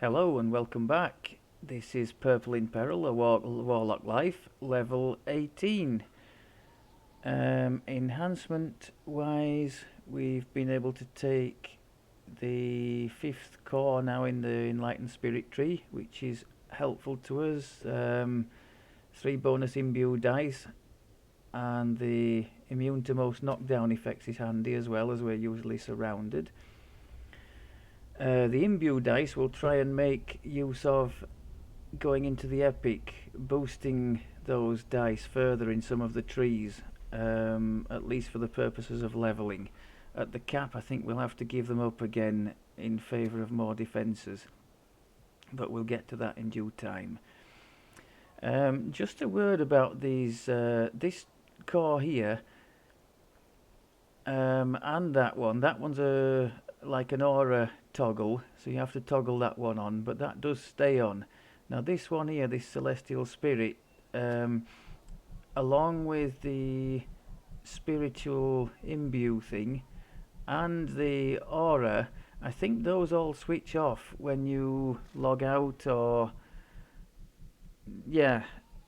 Hello and welcome back. This is Purple in Peril, a Warlock Life, level 18. Enhancement wise, we've been able to take the 5th core now in the Enlightened Spirit tree, which is helpful to us. 3 bonus imbue dice, and the immune to most knockdown effects is handy as well, as we're usually surrounded. The imbue dice will try and make use of going into the epic, boosting those dice further in some of the trees, at least for the purposes of levelling. At the cap, I think we'll have to give them up again in favour of more defences, but we'll get to that in due time. Just a word about these, this core here, and that one. That one's like an aura toggle, so you have to toggle that one on, but that does stay on. Now this one here, this celestial spirit, along with the spiritual imbue thing and the aura, I think those all switch off when you log out, or yeah,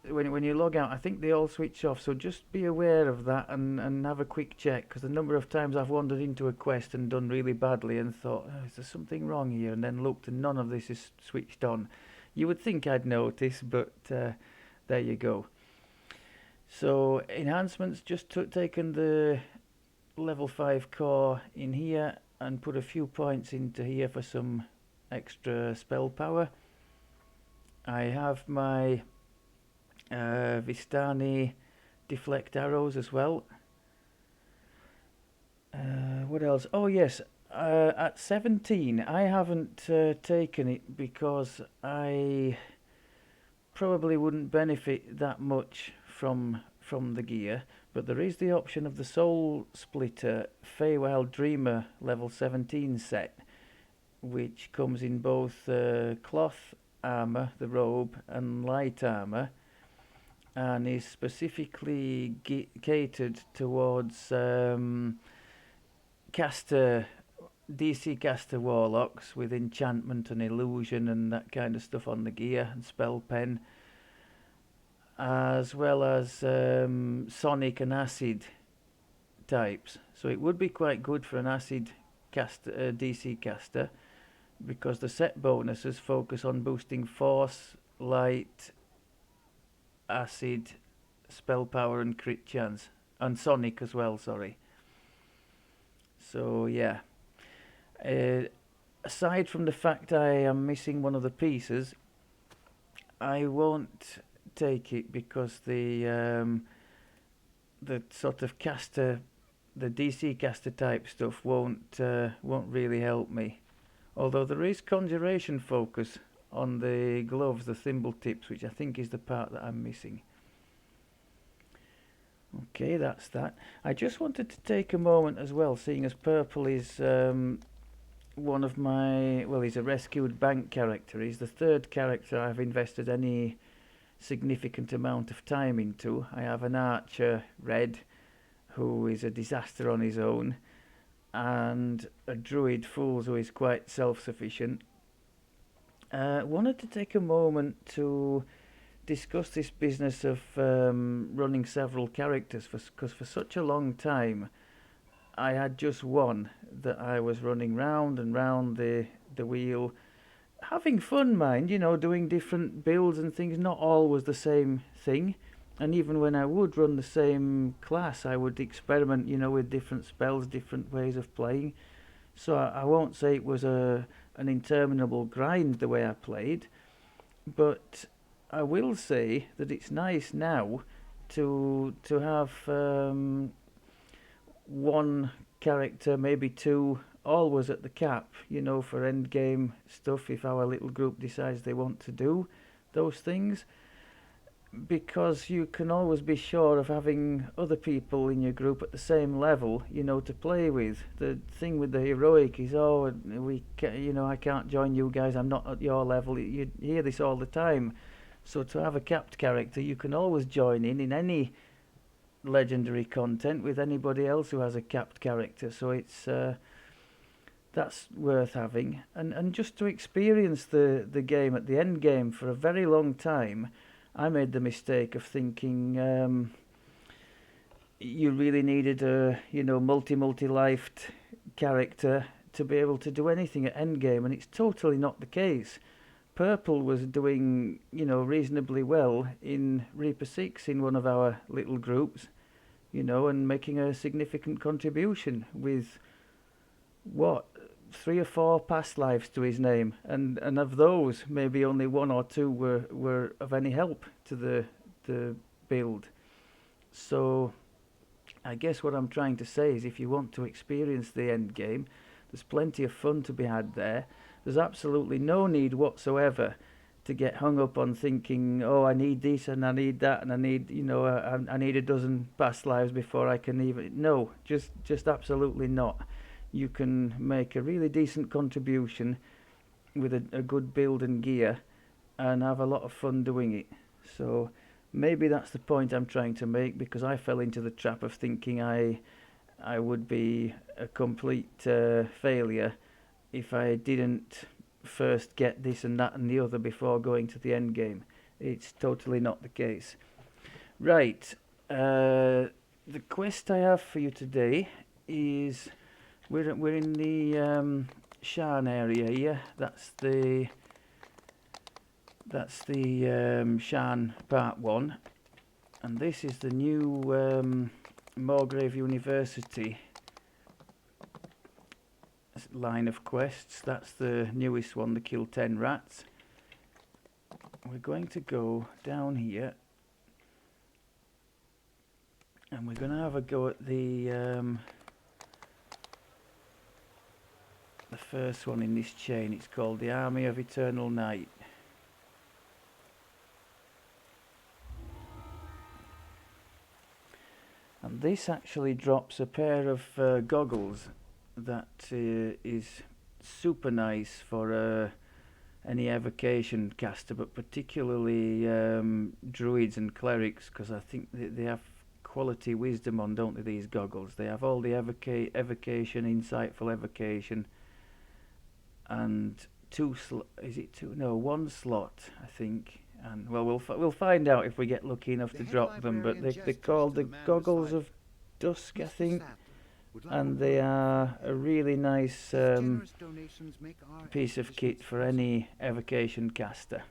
when you log out, I think they all switch off. So just be aware of that and have a quick check, because the number of times I've wandered into a quest and done really badly and thought, oh, is there something wrong here, and then looked and none of this is switched on. You would think I'd notice, but there you go. So enhancements, just taken the level 5 core in here and put a few points into here for some extra spell power. I have my Vistani deflect arrows as well. What else? Oh yes, at 17 I haven't taken it because I probably wouldn't benefit that much from the gear, but there is the option of the Soul Splitter Feywild Dreamer level 17 set, which comes in both cloth armour, the robe, and light armour, and is specifically catered towards caster DC caster warlocks with enchantment and illusion and that kind of stuff on the gear, and spell pen, as well as sonic and acid types. So it would be quite good for an acid caster, DC caster, because the set bonuses focus on boosting force, light, acid, spell power, and crit chance, and sonic as well, sorry. So yeah, aside from the fact I am missing one of the pieces, I won't take it because the sort of caster, the DC caster type stuff won't really help me. Although there is conjuration focus on the gloves, the thimble tips, which I think is the part that I'm missing. Okay, that's that. I just wanted to take a moment as well, seeing as Purple is one of my, well, he's a rescued bank character. He's the 3rd character I've invested any significant amount of time into. I have an archer, Red, who is a disaster on his own, and a druid, Fools, who is quite self-sufficient. Wanted to take a moment to discuss this business of running several characters, because for such a long time I had just one that I was running round and round the wheel, having fun, mind, you know, doing different builds and things, not always the same thing. And even when I would run the same class, I would experiment, you know, with different spells, different ways of playing. So I won't say it was an interminable grind the way I played, but I will say that it's nice now to have one character, maybe 2, always at the cap, you know, for end game stuff, if our little group decides they want to do those things, because you can always be sure of having other people in your group at the same level, you know, to play with. The thing with the heroic is, oh, you know, I can't join you guys, I'm not at your level. You hear this all the time. So to have a capped character, you can always join in any legendary content with anybody else who has a capped character. So it's That's worth having, and just to experience the game at the end game. For a very long time I made the mistake of thinking you really needed a multi-lifed character to be able to do anything at endgame, and it's totally not the case. Purple was doing reasonably well in Reaper 6 in one of our little groups, and making a significant contribution with what, 3 or 4 past lives to his name, and of those maybe only 1 or 2 were of any help to the build. So I guess what I'm trying to say is, if you want to experience the end game, there's plenty of fun to be had there. There's absolutely no need whatsoever to get hung up on thinking, oh, I need this and I need that and I need, I need a dozen past lives before I can even... No, just absolutely not. You can make a really decent contribution with a good build and gear and have a lot of fun doing it. So maybe that's the point I'm trying to make, because I fell into the trap of thinking I would be a complete failure if I didn't first get this and that and the other before going to the end game. It's totally not the case. Right, the quest I have for you today is... We're in the Sharn area here. That's the Sharn Part 1, and this is the new Morgrave University line of quests. That's the newest one, the kill 10 rats. We're going to go down here and we're going to have a go at the first one in this chain. It's called the Army of Eternal Night. And this actually drops a pair of goggles that is super nice for any evocation caster, but particularly druids and clerics, because I think they have quality wisdom on, don't they, these goggles? They have all the evocation, insightful evocation, and one slot, I think. And well, we'll find out if we get lucky enough to drop them. But they're called the Goggles of Dusk, I think, and they are a really nice piece of kit for any evocation caster.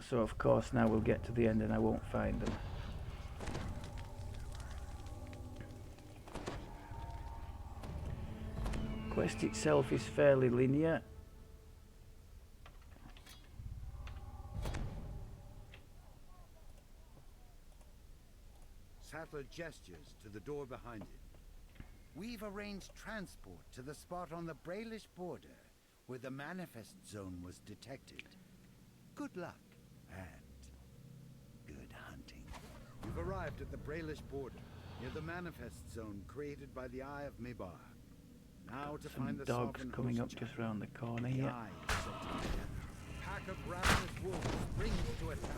So of course now we'll get to the end and I won't find them. Quest itself is fairly linear. Sattler gestures to the door behind him. We've arranged transport to the spot on the Braylish border where the manifest zone was detected. Good luck and good hunting. You've arrived at the Braylish border near the manifest zone created by the Eye of Mebar. Now to find the dogs coming up just round the corner here. Pack of ravenous wolves springs to attack.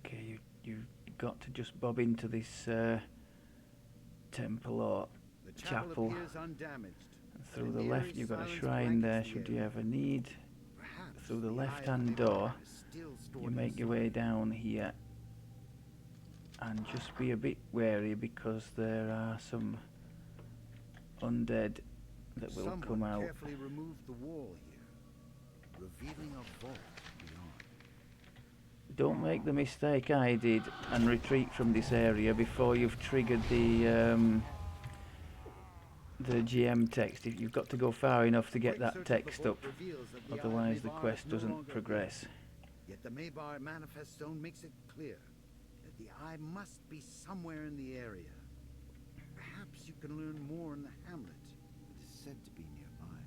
Okay, you've got to just bob into this temple or chapel. And through the left you've got a shrine there should you ever need. Through the left hand door you make your way down here, and just be a bit wary because there are some undead that will come out. Carefully remove the wall here, revealing a vault beyond. Don't make the mistake I did and retreat from this area before you've triggered the GM text. You've got to go far enough to get that text up, otherwise the quest doesn't progress. Yet the Mebar manifest zone makes it clear that the eye must be somewhere in the area. Perhaps you can learn more in the hamlet that is said to be nearby.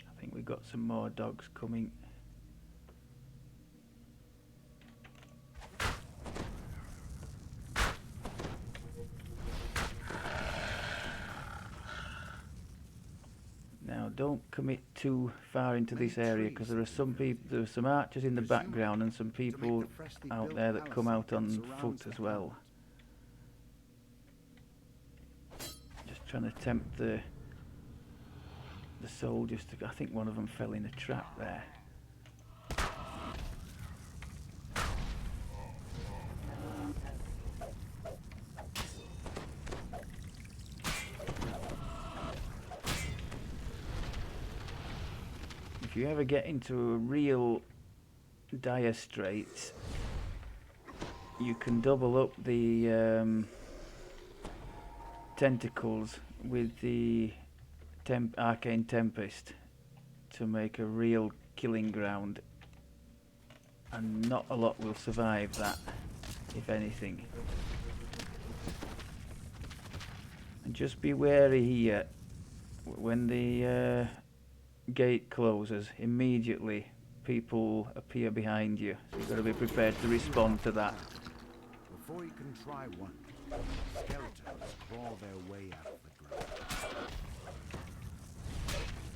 I think we've got some more dogs coming. don't commit too far into this area, because there are some people, there are some archers in the background and some people out there that come out on foot as well. Just trying to tempt the soldiers to. I think one of them fell in a trap there. If you ever get into a real dire straits, you can double up the tentacles with the Arcane Tempest to make a real killing ground, and not a lot will survive that, if anything. And just be wary here, when the gate closes, immediately people appear behind you, so you've got to be prepared to respond to that. Before you can try one, skeletons crawl their way out of the ground.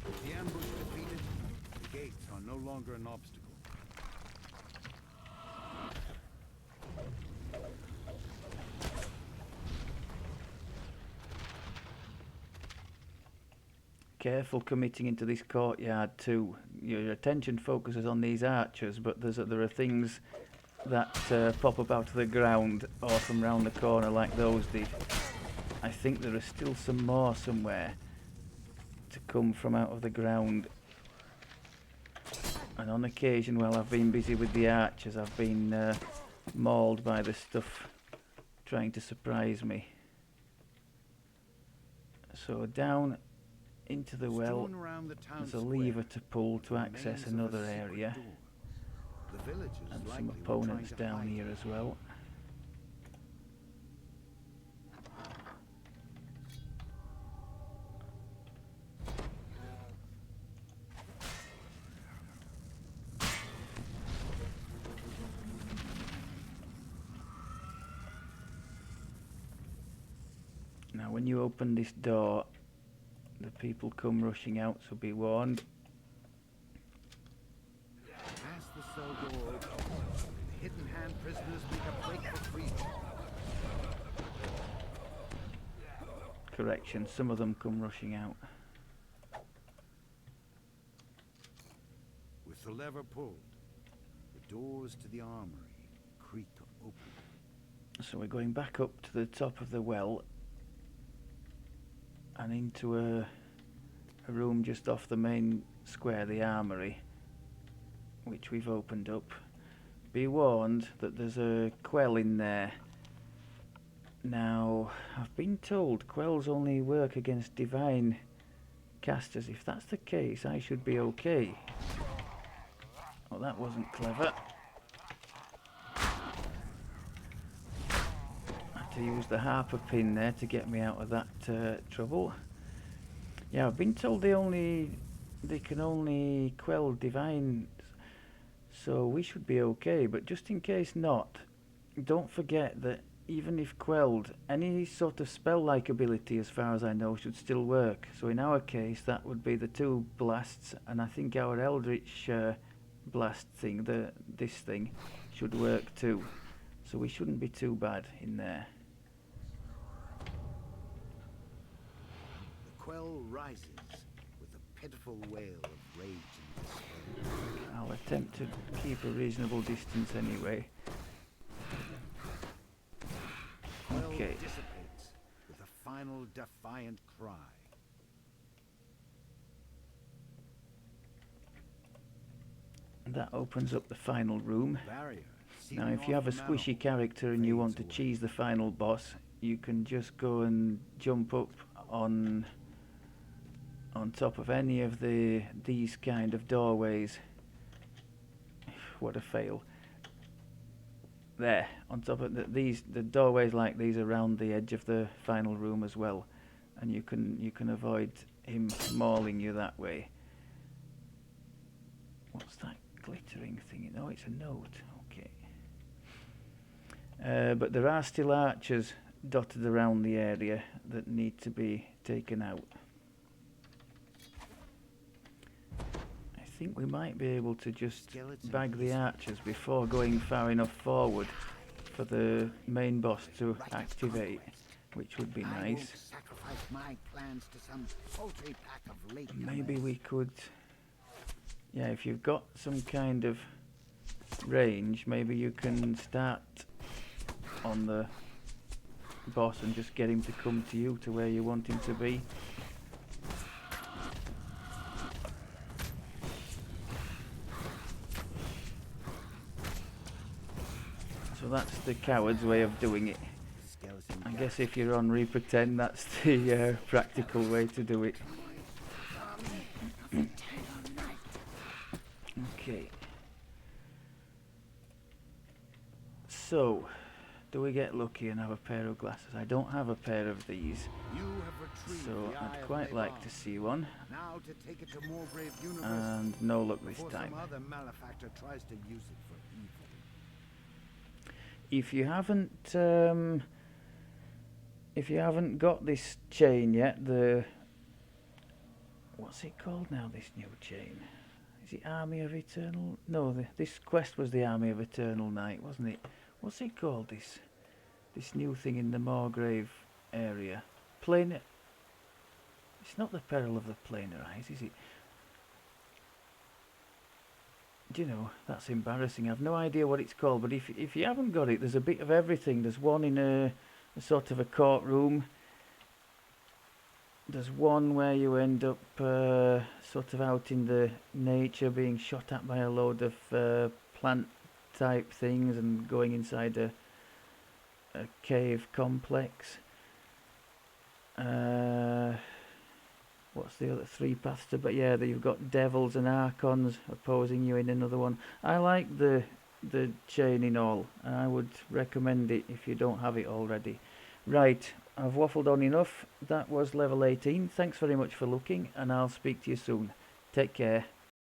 With the ambush defeated, the gates are no longer an obstacle. Careful committing into this courtyard too. Your attention focuses on these archers, but there are things that pop up out of the ground or from round the corner like those did. I think there are still some more somewhere to come from out of the ground. And on occasion, while I've been busy with the archers, I've been mauled by the stuff trying to surprise me. So down into the well, there's a lever to pull to access another area, and some opponents down here as well. Now when you open this door, the people come rushing out, so be warned. As the cell door opens, the hidden hand prisoners make a break for freedom. Correction, some of them come rushing out. With the lever pulled, the doors to the armory creak open. So we're going back up to the top of the well and into a room just off the main square, the armory, which we've opened up. Be warned that there's a quell in there. Now, I've been told quells only work against divine casters. If that's the case, I should be okay. Oh, that wasn't clever. To use the harper pin there to get me out of that trouble. Yeah, I've been told they can only quell divines, so we should be okay. But just in case not, don't forget that even if quelled, any sort of spell-like ability, as far as I know, should still work. So in our case, that would be the 2 blasts, and I think our Eldritch blast thing, this thing, should work too. So we shouldn't be too bad in there. Quell rises with a pitiful wail of rage and despair. I'll attempt to keep a reasonable distance anyway. Quell Okay. dissipates with a final defiant cry. That opens up the final room. Barrier. Now if you have a squishy character and you want to cheese the final boss, you can just go and jump up on top of any of these kind of doorways. What a fail. There, on top of the doorways like these around the edge of the final room as well, and you can avoid him mauling you that way. What's that glittering thing? No, it's a note. Okay. But there are still archers dotted around the area that need to be taken out. think we might be able to just Skeleton bag the is- archers before going far enough forward for the main boss to Right of activate, conquest. which would be I won't nice. sacrifice my plans to some paltry pack of late Maybe comers. we could, yeah, if you've got some kind of range, maybe you can start on the boss and just get him to come to you, to where you want him to be. So that's the coward's way of doing it. Skeleton I guts. guess if you're on Repretend, that's the practical way to do it. Okay. So, do we get lucky and have a pair of glasses? I don't have a pair of these, You have retrieved so the Eye I'd of quite like to Laban. see one. Now to take it to Morgrave University And no luck this before time. some other malefactor tries to use it for evil. If you haven't got this chain yet, what's it called now? This new chain, is it Army of Eternal? No, this quest was the Army of Eternal Night, wasn't it? What's it called? This new thing in the Morgrave area. Planar. It's not the Peril of the Planar Eyes, is it? Do you know, that's embarrassing. I've no idea what it's called, but if you haven't got it, there's a bit of everything. There's one in a sort of a courtroom. There's one where you end up sort of out in the nature, being shot at by a load of plant type things and going inside a cave complex. What's the other? Three paths to, but yeah, you've got devils and archons opposing you in another one. I like the chain in all, and I would recommend it if you don't have it already. Right, I've waffled on enough. That was level 18. Thanks very much for looking, and I'll speak to you soon. Take care.